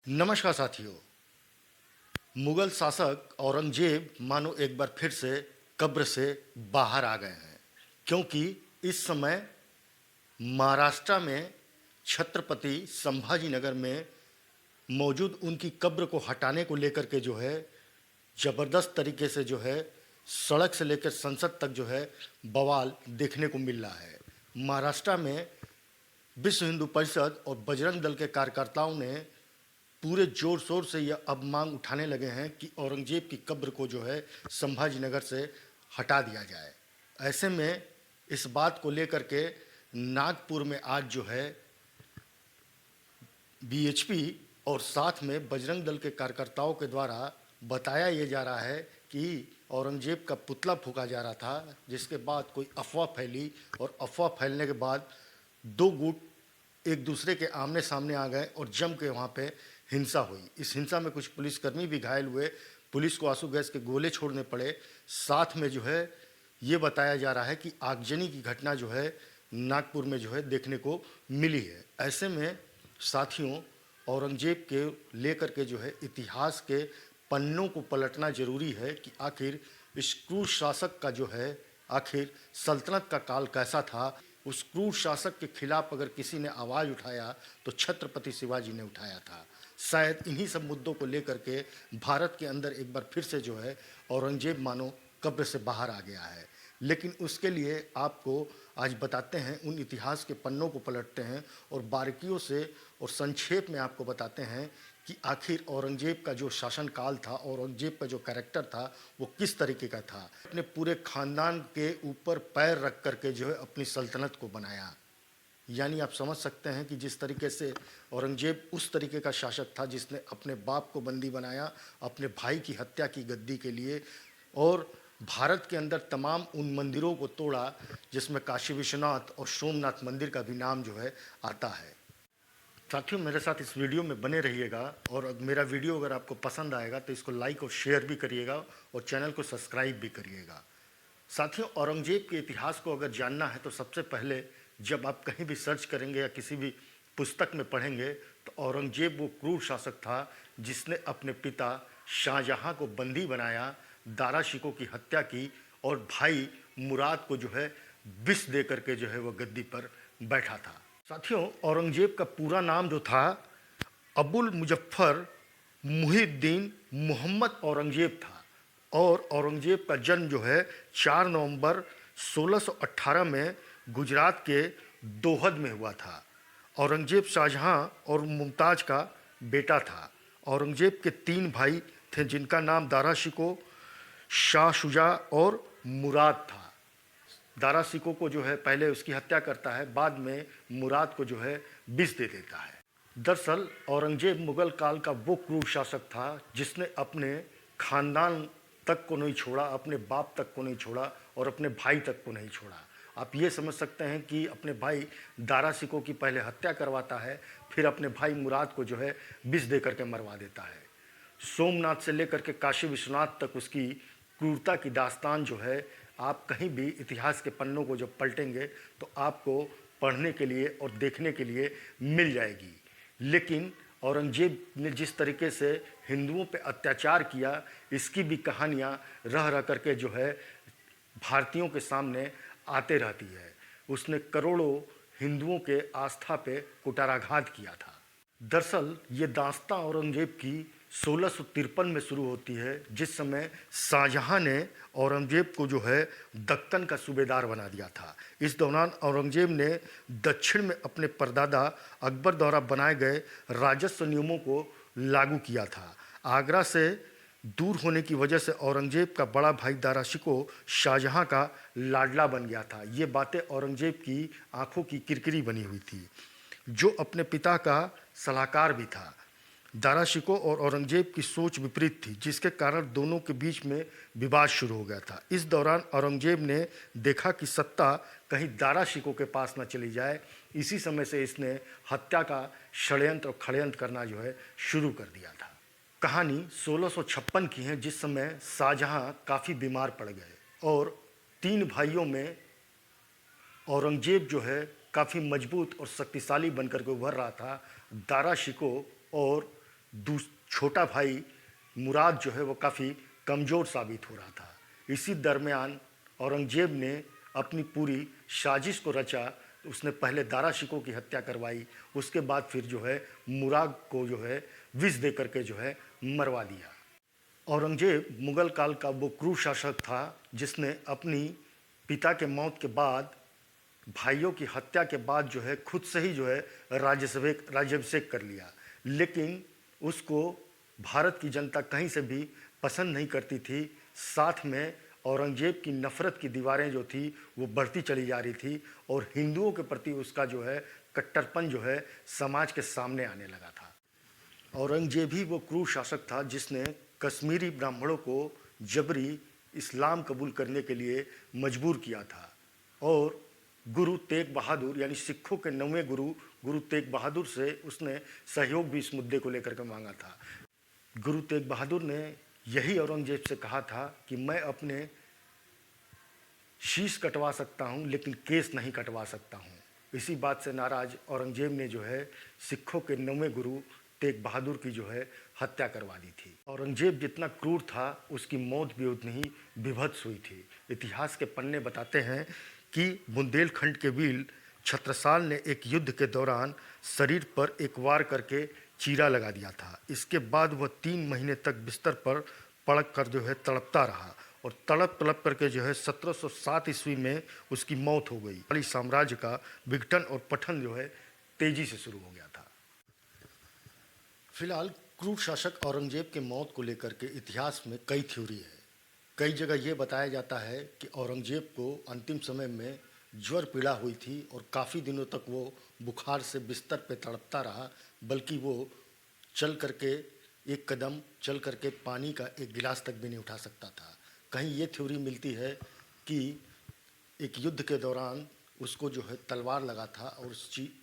नमस्कार साथियों। मुगल शासक औरंगजेब मानो एक बार फिर से कब्र से बाहर आ गए हैं, क्योंकि इस समय महाराष्ट्र में छत्रपति संभाजी नगर में मौजूद उनकी कब्र को हटाने को लेकर के जो है ज़बरदस्त तरीके से जो है सड़क से लेकर संसद तक जो है बवाल देखने को मिल रहा है। महाराष्ट्र में विश्व हिंदू परिषद और बजरंग दल के कार्यकर्ताओं ने पूरे जोर शोर से यह अब मांग उठाने लगे हैं कि औरंगजेब की कब्र को जो है संभाजी नगर से हटा दिया जाए। ऐसे में इस बात को लेकर के नागपुर में आज जो है बीएचपी और साथ में बजरंग दल के कार्यकर्ताओं के द्वारा बताया ये जा रहा है कि औरंगजेब का पुतला फूंका जा रहा था, जिसके बाद कोई अफवाह फैली और अफवाह फैलने के बाद दो गुट एक दूसरे के आमने सामने आ गए और जम के वहाँ पे हिंसा हुई। इस हिंसा में कुछ पुलिसकर्मी भी घायल हुए, पुलिस को आंसू गैस के गोले छोड़ने पड़े। साथ में जो है ये बताया जा रहा है कि आगजनी की घटना जो है नागपुर में जो है देखने को मिली है। ऐसे में साथियों, औरंगजेब के लेकर के जो है इतिहास के पन्नों को पलटना जरूरी है कि आखिर इस क्रूर शासक का जो है आखिर सल्तनत का काल कैसा था। उस क्रूर शासक के खिलाफ अगर किसी ने आवाज़ उठाया तो छत्रपति शिवाजी ने उठाया था। शायद इन्हीं सब मुद्दों को लेकर के भारत के अंदर एक बार फिर से जो है औरंगजेब मानो कब्र से बाहर आ गया है। लेकिन उसके लिए आपको आज बताते हैं, उन इतिहास के पन्नों को पलटते हैं और बारीकियों से और संक्षेप में आपको बताते हैं कि आखिर औरंगजेब का जो शासनकाल था, औरंगजेब का जो कैरेक्टर था वो किस तरीके का था। अपने पूरे खानदान के ऊपर पैर रख करके जो है अपनी सल्तनत को बनाया। यानी आप समझ सकते हैं कि जिस तरीके से औरंगजेब उस तरीके का शासक था जिसने अपने बाप को बंदी बनाया, अपने भाई की हत्या की गद्दी के लिए, और भारत के अंदर तमाम उन मंदिरों को तोड़ा जिसमें काशी विश्वनाथ और सोमनाथ मंदिर का भी नाम जो है आता है। साथियों, मेरे साथ इस वीडियो में बने रहिएगा और मेरा वीडियो अगर आपको पसंद आएगा तो इसको लाइक और शेयर भी करिएगा और चैनल को सब्सक्राइब भी करिएगा। साथियों, औरंगजेब के इतिहास को अगर जानना है तो सबसे पहले जब आप कहीं भी सर्च करेंगे या किसी भी पुस्तक में पढ़ेंगे तो औरंगजेब वो क्रूर शासक था जिसने अपने पिता शाहजहां को बंदी बनाया, दारा शिकोह की हत्या की और भाई मुराद को जो है विष दे करके जो है वो गद्दी पर बैठा था। साथियों, औरंगजेब का पूरा नाम जो था अबुल मुजफ्फर मुहिउद्दीन मोहम्मद औरंगजेब था और औरंगजेब का जन्म जो है 4 नवंबर 1618 में गुजरात के दोहद में हुआ था। औरंगजेब शाहजहां और मुमताज़ का बेटा था। औरंगजेब के 3 भाई थे जिनका नाम दारा शिकोह, शाह शुजा और मुराद था। दारा शिकोह को जो है पहले उसकी हत्या करता है, बाद में मुराद को जो है विष दे देता है। दरअसल औरंगजेब मुगल काल का वो क्रूर शासक था जिसने अपने खानदान तक को नहीं छोड़ा, अपने बाप तक को नहीं छोड़ा और अपने भाई तक को नहीं छोड़ा। आप ये समझ सकते हैं कि अपने भाई दारा शिकोह की पहले हत्या करवाता है, फिर अपने भाई मुराद को जो है विष दे करके मरवा देता है। सोमनाथ से लेकर के काशी विश्वनाथ तक उसकी क्रूरता की दास्तान जो है आप कहीं भी इतिहास के पन्नों को जब पलटेंगे तो आपको पढ़ने के लिए और देखने के लिए मिल जाएगी। लेकिन औरंगजेब ने जिस तरीके से हिंदुओं पे अत्याचार किया, इसकी भी कहानियाँ रह रह करके जो है भारतीयों के सामने आते रहती है। उसने करोड़ों हिंदुओं के आस्था पे कुठाराघात किया था। दरअसल ये दास्तां औरंगजेब की 1653 में शुरू होती है, जिस समय शाहजहां ने औरंगजेब को जो है दक्कन का सूबेदार बना दिया था। इस दौरान औरंगजेब ने दक्षिण में अपने परदादा अकबर द्वारा बनाए गए राजस्व नियमों को लागू किया था। आगरा से दूर होने की वजह से औरंगजेब का बड़ा भाई दारा शिकोह शाहजहां का लाडला बन गया था। ये बातें औरंगजेब की आंखों की किरकिरी बनी हुई थी, जो अपने पिता का सलाहकार भी था। दारा शिकोह और औरंगजेब की सोच विपरीत थी, जिसके कारण दोनों के बीच में विवाद शुरू हो गया था। इस दौरान औरंगजेब ने देखा कि सत्ता कहीं दारा शिकोह के पास न चली जाए। इसी समय से इसने हत्या का षड्यंत्र और खड़यंत्र करना जो है शुरू कर दिया था। कहानी 1656 की है, जिस समय शाहजहां काफ़ी बीमार पड़ गए और 3 भाइयों में औरंगजेब जो है काफ़ी मजबूत और शक्तिशाली बनकर के उभर रहा था। दारा शिकोह और छोटा भाई मुराद जो है वो काफ़ी कमज़ोर साबित हो रहा था। इसी दरमियान औरंगज़ेब ने अपनी पूरी साजिश को रचा। तो उसने पहले दारा शिकोह की हत्या करवाई, उसके बाद फिर जो है मुराद को जो है विष दे करके जो है मरवा दिया। औरंगज़ेब मुग़ल काल का वो क्रूर शासक था जिसने अपनी पिता के मौत के बाद, भाइयों की हत्या के बाद जो है खुद से ही जो है राज्याभिषेक कर लिया। लेकिन उसको भारत की जनता कहीं से भी पसंद नहीं करती थी। साथ में औरंगज़ेब की नफ़रत की दीवारें जो थी वो बढ़ती चली जा रही थी और हिंदुओं के प्रति उसका जो है कट्टरपन जो है समाज के सामने आने लगा था। औरंगज़ेब ही वो क्रूर शासक था जिसने कश्मीरी ब्राह्मणों को जबरी इस्लाम कबूल करने के लिए मजबूर किया था और गुरु तेग बहादुर यानी सिखों के 9वें गुरु तेग बहादुर से उसने सहयोग भी इस मुद्दे को लेकर के मांगा था। गुरु तेग बहादुर ने यही औरंगज़ेब से कहा था कि मैं अपने शीश कटवा सकता हूं लेकिन केस नहीं कटवा सकता हूं। इसी बात से नाराज औरंगज़ेब ने जो है सिखों के 9वें गुरु तेग बहादुर की जो है हत्या करवा दी थी। औरंगज़ेब जितना क्रूर था उसकी मौत भी उतनी ही विभत्स हुई थी। इतिहास के पन्ने बताते हैं कि बुंदेलखंड के वीर छत्रसाल ने एक युद्ध के दौरान शरीर पर एक वार करके चीरा लगा दिया था। इसके बाद वह 3 महीने तक बिस्तर पर पड़ कर जो है तड़पता रहा और तड़प तड़प करके जो है 1707 ईस्वी में उसकी मौत हो गई। पाली साम्राज्य का विघटन और पठन जो है तेजी से शुरू हो गया था। फिलहाल क्रूर शासक औरंगज़ेब के मौत को लेकर के इतिहास में कई थ्योरी है। कई जगह ये बताया जाता है कि औरंगज़ेब को अंतिम समय में ज्वर पीड़ा हुई थी और काफ़ी दिनों तक वो बुखार से बिस्तर पे तड़पता रहा, बल्कि वो चल करके एक कदम चल करके पानी का एक गिलास तक भी नहीं उठा सकता था। कहीं ये थ्योरी मिलती है कि एक युद्ध के दौरान उसको जो है तलवार लगा था और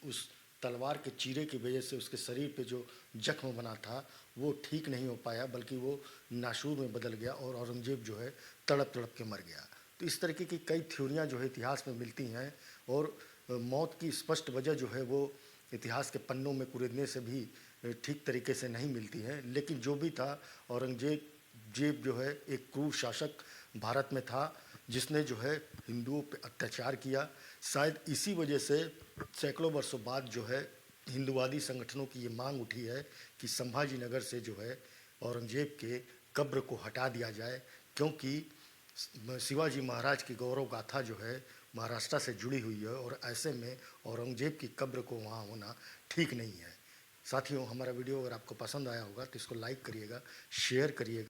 उस तलवार के चीरे की वजह से उसके शरीर पे जो जख्म बना था वो ठीक नहीं हो पाया, बल्कि वो नासूर में बदल गया और औरंगज़ेब जो है तड़प तड़प के मर गया। तो इस तरीके की कई थ्योरियाँ जो है इतिहास में मिलती हैं और मौत की स्पष्ट वजह जो है वो इतिहास के पन्नों में कुरेदने से भी ठीक तरीके से नहीं मिलती है। लेकिन जो भी था, औरंगज़ेब जो है एक क्रूर शासक भारत में था जिसने जो है हिंदुओं पे अत्याचार किया। शायद इसी वजह से सैकड़ों वर्षों बाद जो है हिंदुवादी संगठनों की ये मांग उठी है कि संभाजी नगर से जो है औरंगज़ेब के कब्र को हटा दिया जाए, क्योंकि शिवाजी महाराज की गौरव गाथा जो है महाराष्ट्र से जुड़ी हुई है और ऐसे में औरंगज़ेब की कब्र को वहाँ होना ठीक नहीं है। साथियों, हमारा वीडियो अगर आपको पसंद आया होगा तो इसको लाइक करिएगा, शेयर करिएगा।